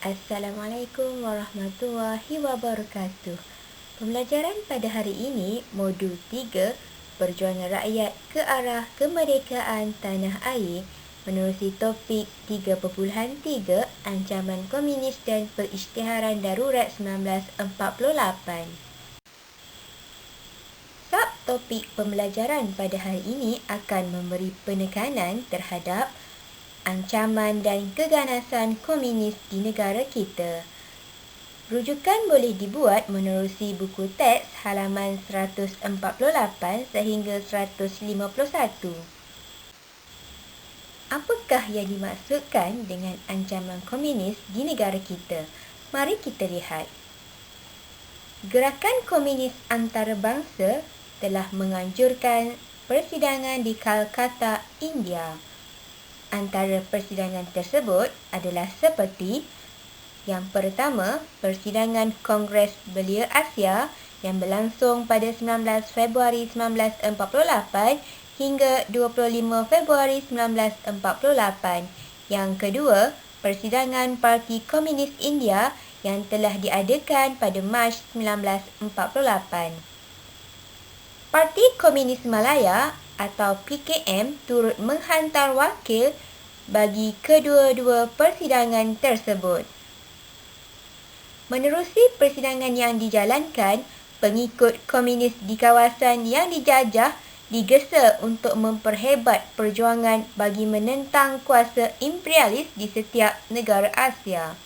Assalamualaikum warahmatullahi wabarakatuh. Pembelajaran pada hari ini, modul 3, Perjuangan Rakyat ke arah Kemerdekaan Tanah Air, menerusi topik 3.3, Ancaman Komunis dan Perisytiharan Darurat 1948. Subtopik pembelajaran pada hari ini akan memberi penekanan terhadap ancaman dan keganasan komunis di negara kita. Rujukan boleh dibuat menerusi buku teks halaman 148 sehingga 151. Apakah yang dimaksudkan dengan ancaman komunis di negara kita? Mari kita lihat. Gerakan komunis antarabangsa telah menganjurkan persidangan di Calcutta, India. Antara persidangan tersebut adalah seperti: yang pertama, persidangan Kongres Belia Asia yang berlangsung pada 19 Februari 1948 hingga 25 Februari 1948. Yang kedua, persidangan Parti Komunis India yang telah diadakan pada Mac 1948. Parti Komunis Malaya atau PKM turut menghantar wakil bagi kedua-dua persidangan tersebut. Menerusi persidangan yang dijalankan, pengikut komunis di kawasan yang dijajah digesa untuk memperhebat perjuangan bagi menentang kuasa imperialis di setiap negara Asia.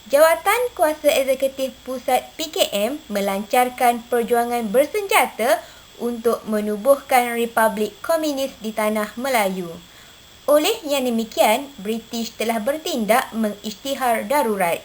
Jawatan Kuasa Eksekutif Pusat PKM melancarkan perjuangan bersenjata untuk menubuhkan Republik Komunis di Tanah Melayu. Oleh yang demikian, British telah bertindak mengisytihar darurat.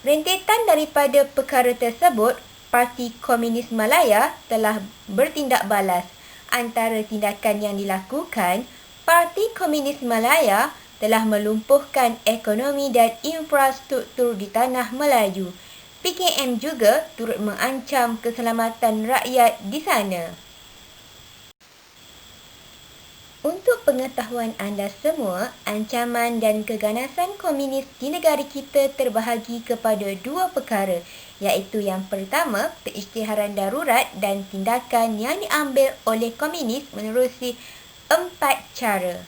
Rentetan daripada perkara tersebut, Parti Komunis Malaya telah bertindak balas. Antara tindakan yang dilakukan, Parti Komunis Malaya telah melumpuhkan ekonomi dan infrastruktur di Tanah Melayu. PKM juga turut mengancam keselamatan rakyat di sana. Untuk pengetahuan anda semua, ancaman dan keganasan komunis di negara kita terbahagi kepada dua perkara, iaitu yang pertama, perisytiharan darurat dan tindakan yang diambil oleh komunis menerusi 4 cara.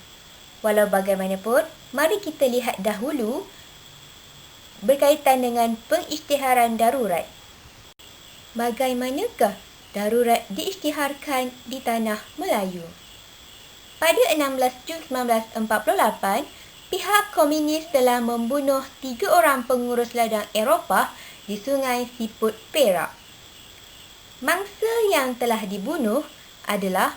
Walau bagaimanapun, mari kita lihat dahulu berkaitan dengan pengisytiharan darurat. Bagaimanakah darurat diisytiharkan di Tanah Melayu? Pada 16 Jun 1948, pihak komunis telah membunuh 3 orang pengurus ladang Eropah di Sungai Siput, Perak. Mangsa yang telah dibunuh adalah: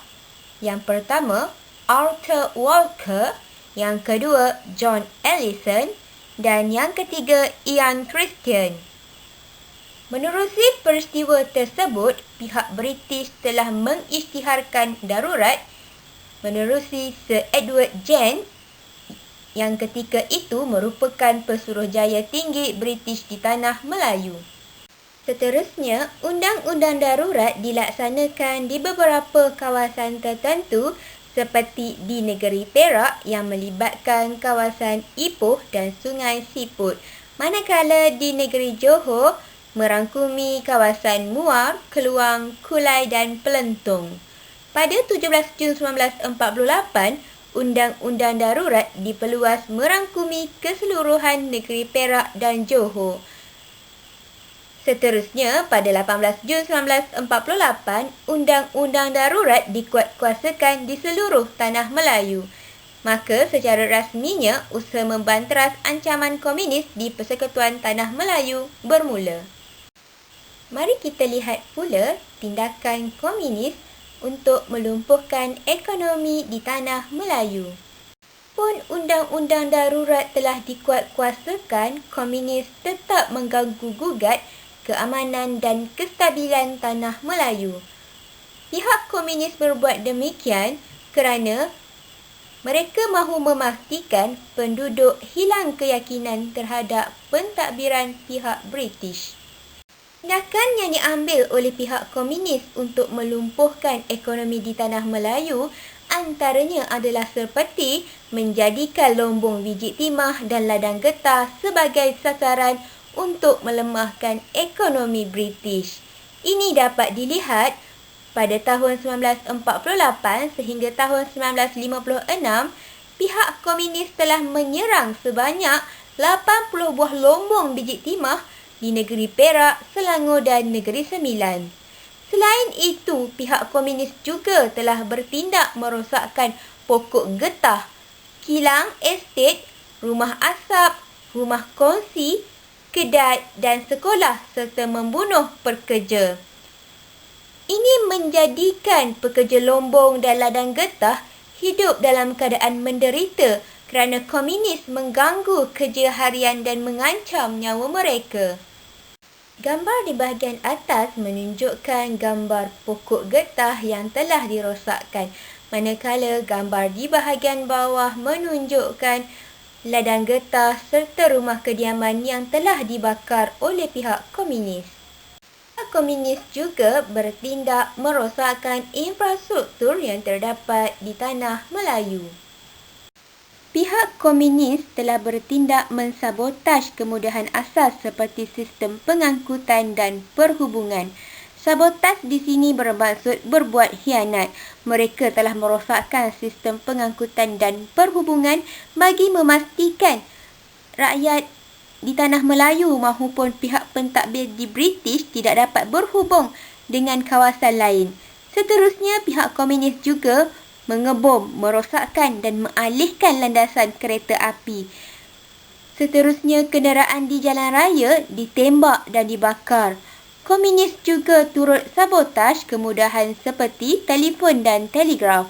yang pertama, Arthur Walker, yang kedua, John Ellison, dan yang ketiga, Ian Christian. Menerusi peristiwa tersebut, pihak British telah mengisytiharkan darurat menerusi Sir Edward Gent, yang ketika itu merupakan pesuruhjaya tinggi British di Tanah Melayu. Seterusnya, undang-undang darurat dilaksanakan di beberapa kawasan tertentu seperti di negeri Perak yang melibatkan kawasan Ipoh dan Sungai Siput, manakala di negeri Johor merangkumi kawasan Muar, Keluang, Kulai dan Pelentung. Pada 17 Jun 1948, undang-undang darurat diperluas merangkumi keseluruhan negeri Perak dan Johor. Seterusnya, pada 18 Jun 1948, undang-undang darurat dikuatkuasakan di seluruh Tanah Melayu. Maka secara rasminya, usaha membanteras ancaman komunis di Persekutuan Tanah Melayu bermula. Mari kita lihat pula tindakan komunis untuk melumpuhkan ekonomi di Tanah Melayu. Pun undang-undang darurat telah dikuatkuasakan, komunis tetap mengganggu-gugat keamanan dan kestabilan Tanah Melayu. Pihak komunis berbuat demikian kerana mereka mahu memastikan penduduk hilang keyakinan terhadap pentadbiran pihak British. Tindakan yang diambil oleh pihak komunis untuk melumpuhkan ekonomi di Tanah Melayu Antaranya adalah seperti menjadikan lombong biji timah dan ladang getah sebagai sasaran untuk melemahkan ekonomi British. Ini dapat dilihat pada tahun 1948 sehingga tahun 1956, pihak komunis telah menyerang sebanyak 80 buah lombong biji timah di negeri Perak, Selangor dan Negeri Sembilan. Selain itu, pihak komunis juga telah bertindak merosakkan pokok getah, kilang estet, rumah asap, rumah kongsi, kedai dan sekolah serta membunuh pekerja. Ini menjadikan pekerja lombong dan ladang getah hidup dalam keadaan menderita kerana komunis mengganggu kerja harian dan mengancam nyawa mereka. Gambar di bahagian atas menunjukkan gambar pokok getah yang telah dirosakkan, manakala gambar di bahagian bawah menunjukkan ladang getah serta rumah kediaman yang telah dibakar oleh pihak komunis. Pihak komunis juga bertindak merosakkan infrastruktur yang terdapat di tanah Melayu. Pihak komunis telah bertindak mensabotaj kemudahan asas seperti sistem pengangkutan dan perhubungan. Sabotaj di sini bermaksud berbuat khianat. Mereka telah merosakkan sistem pengangkutan dan perhubungan bagi memastikan rakyat di tanah Melayu maupun pihak pentadbir di British tidak dapat berhubung dengan kawasan lain. Seterusnya, pihak komunis juga mengebom, merosakkan dan mengalihkan landasan kereta api. Seterusnya, kenderaan di jalan raya ditembak dan dibakar. Komunis juga turut sabotaj kemudahan seperti telefon dan telegraf.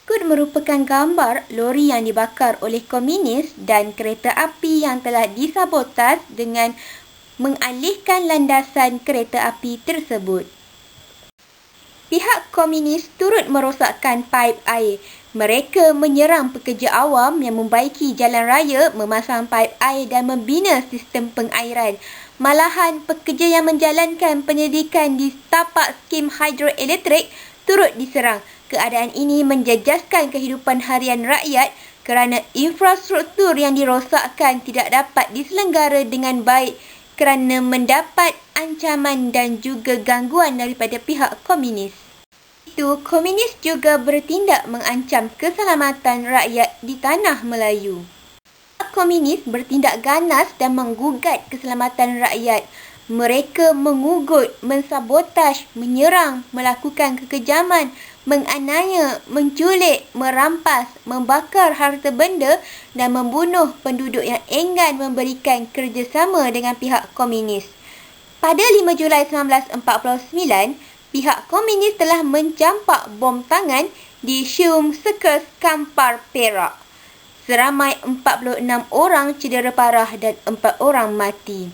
Berikut merupakan gambar lori yang dibakar oleh komunis dan kereta api yang telah disabotaj dengan mengalihkan landasan kereta api tersebut. Pihak komunis turut merosakkan paip air. Mereka menyerang pekerja awam yang membaiki jalan raya, memasang paip air dan membina sistem pengairan. Malahan, pekerja yang menjalankan penyelidikan di tapak skim hidroelektrik turut diserang. Keadaan ini menjejaskan kehidupan harian rakyat kerana infrastruktur yang dirosakkan tidak dapat diselenggara dengan baik kerana mendapat ancaman dan juga gangguan daripada pihak komunis. Itu, komunis juga bertindak mengancam keselamatan rakyat di tanah Melayu. Pihak komunis bertindak ganas dan menggugat keselamatan rakyat. Mereka mengugut, mensabotaj, menyerang, melakukan kekejaman, menganiaya, menculik, merampas, membakar harta benda dan membunuh penduduk yang enggan memberikan kerjasama dengan pihak komunis. Pada 5 Julai 1949, pihak komunis telah mencampak bom tangan di Sheung Circus, Kampar, Perak. Seramai 46 orang cedera parah dan 4 orang mati.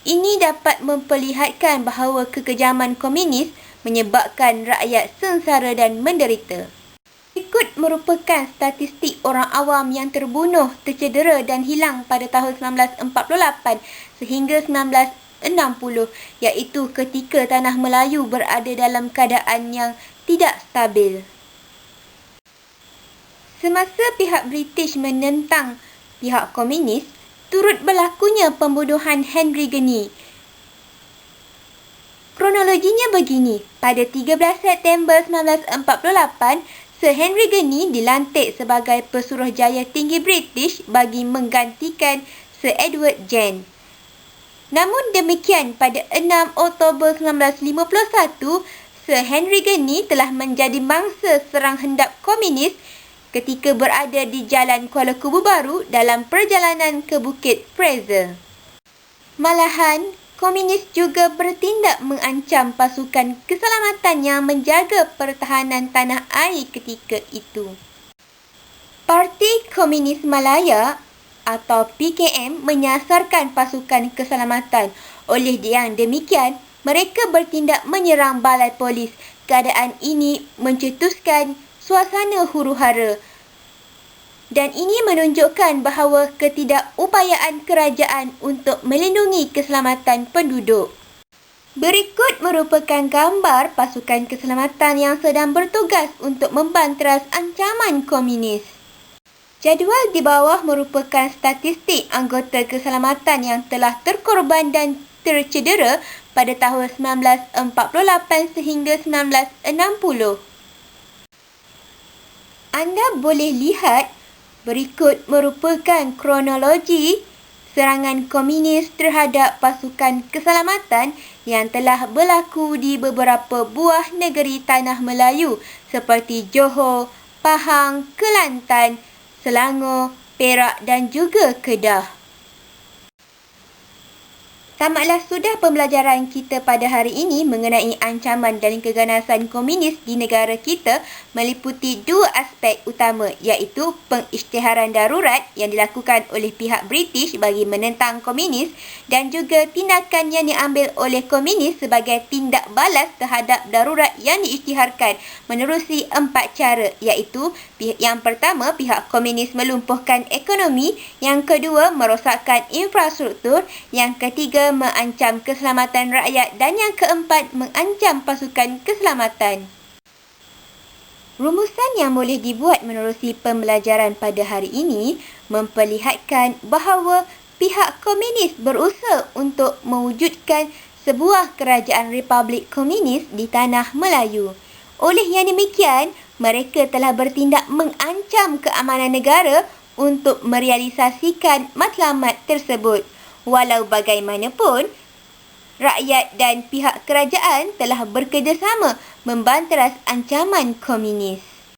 Ini dapat memperlihatkan bahawa kekejaman komunis menyebabkan rakyat sengsara dan menderita. Berikut merupakan statistik orang awam yang terbunuh, tercedera dan hilang pada tahun 1948 sehingga 1960, iaitu ketika tanah Melayu berada dalam keadaan yang tidak stabil. Semasa pihak British menentang pihak komunis, turut berlakunya pembunuhan Henry Geni. Kronologinya begini, pada 13 September 1948, Sir Henry Geni dilantik sebagai Pesuruhjaya Tinggi British bagi menggantikan Sir Edward Gen. Namun demikian, pada 6 Oktober 1951, Sir Henry Geni telah menjadi mangsa serang hendap komunis ketika berada di Jalan Kuala Kubu Baru dalam perjalanan ke Bukit Fraser. Malahan, komunis juga bertindak mengancam pasukan keselamatan yang menjaga pertahanan tanah air ketika itu. Parti Komunis Malaya atau PKM menyasarkan pasukan keselamatan. Oleh yang demikian, mereka bertindak menyerang balai polis. Keadaan ini mencetuskan suasana huru-hara. Dan ini menunjukkan bahawa ketidakupayaan kerajaan untuk melindungi keselamatan penduduk. Berikut merupakan gambar pasukan keselamatan yang sedang bertugas untuk membanteras ancaman komunis. Jadual di bawah merupakan statistik anggota keselamatan yang telah terkorban dan tercedera pada tahun 1948 sehingga 1960. Anda boleh lihat berikut merupakan kronologi serangan komunis terhadap pasukan keselamatan yang telah berlaku di beberapa buah negeri Tanah Melayu seperti Johor, Pahang, Kelantan, Selangor, Perak dan juga Kedah. Tamatlah sudah pembelajaran kita pada hari ini mengenai ancaman dan keganasan komunis di negara kita meliputi dua aspek utama iaitu pengisytiharan darurat yang dilakukan oleh pihak British bagi menentang komunis dan juga tindakan yang diambil oleh komunis sebagai tindak balas terhadap darurat yang diisytiharkan menerusi 4 cara iaitu yang pertama pihak komunis melumpuhkan ekonomi, yang kedua merosakkan infrastruktur, yang ketiga mengancam keselamatan rakyat dan yang keempat mengancam pasukan keselamatan. Rumusan yang boleh dibuat menerusi pembelajaran pada hari ini memperlihatkan bahawa pihak komunis berusaha untuk mewujudkan sebuah kerajaan Republik Komunis di Tanah Melayu. Oleh yang demikian, mereka telah bertindak mengancam keamanan negara untuk merealisasikan matlamat tersebut. Walau bagaimanapun, rakyat dan pihak kerajaan telah bekerjasama membanteras ancaman komunis.